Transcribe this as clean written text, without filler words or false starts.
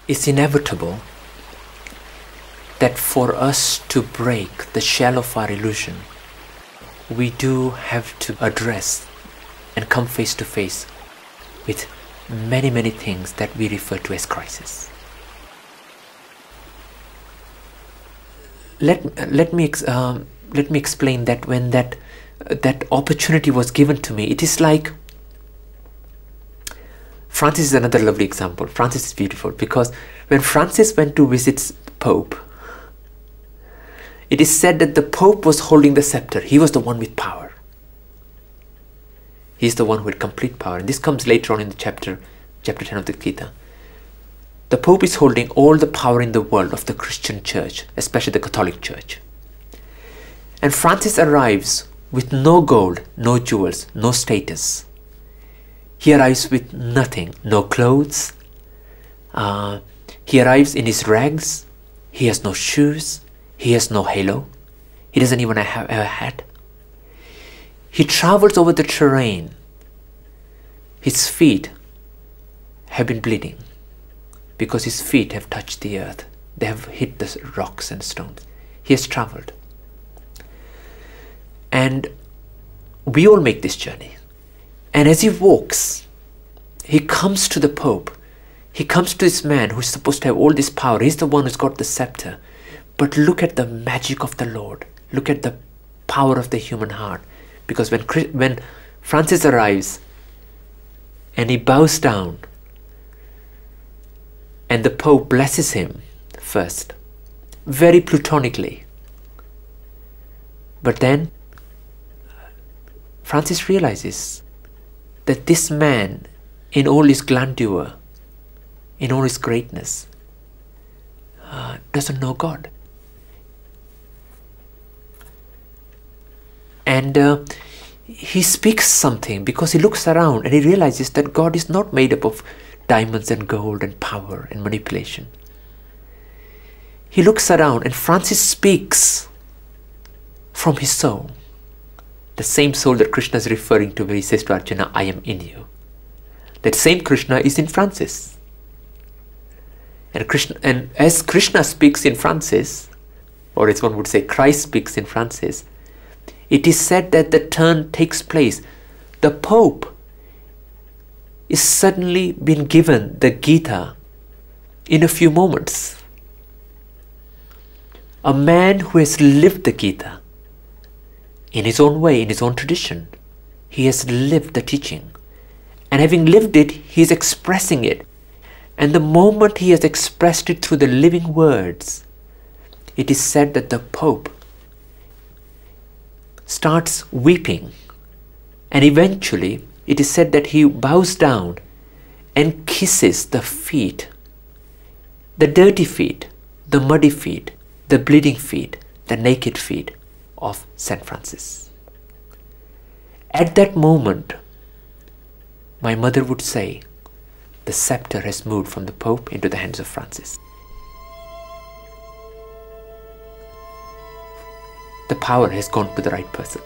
it's inevitable that for us to break the shell of our illusion, we do have to address and come face to face with many things that we refer to as crisis. Let me explain that when that opportunity was given to me, it is like Francis is another lovely example. Francis is beautiful because when Francis went to visit Pope, it is said that the Pope was holding the scepter. He was the one with power. He's the one with complete power. And this comes later on in the chapter 10 of the Gita. The Pope is holding all the power in the world of the Christian church, especially the Catholic Church. And Francis arrives with no gold, no jewels, no status. He arrives with nothing, no clothes. He arrives in his rags. He has no shoes. He has no halo. He doesn't even have a hat. He travels over the terrain. His feet have been bleeding because his feet have touched the earth. They have hit the rocks and stones. He has traveled. And we all make this journey. And as he walks, he comes to the Pope. He comes to this man who's supposed to have all this power. He's the one who's got the scepter. But look at the magic of the Lord. Look at the power of the human heart. Because when Francis arrives and he bows down and the Pope blesses him first, very platonically. But then Francis realizes that this man, in all his grandeur, in all his greatness, doesn't know God. And he speaks something because he looks around and he realizes that God is not made up of diamonds and gold and power and manipulation. He looks around and Francis speaks from his soul. The same soul that Krishna is referring to when he says to Arjuna, I am in you. That same Krishna is in Francis. And as Krishna speaks in Francis, or as one would say Christ speaks in Francis, it is said that the turn takes place. The Pope is suddenly been given the Gita in a few moments. A man who has lived the Gita in his own way, in his own tradition. He has lived the teaching. And having lived it, he is expressing it. And the moment he has expressed it through the living words, it is said that the Pope starts weeping. And eventually, it is said that he bows down and kisses the feet, the dirty feet, the muddy feet, the bleeding feet, the naked feet of St. Francis. At that moment, my mother would say, the scepter has moved from the Pope into the hands of Francis. The power has gone to the right person.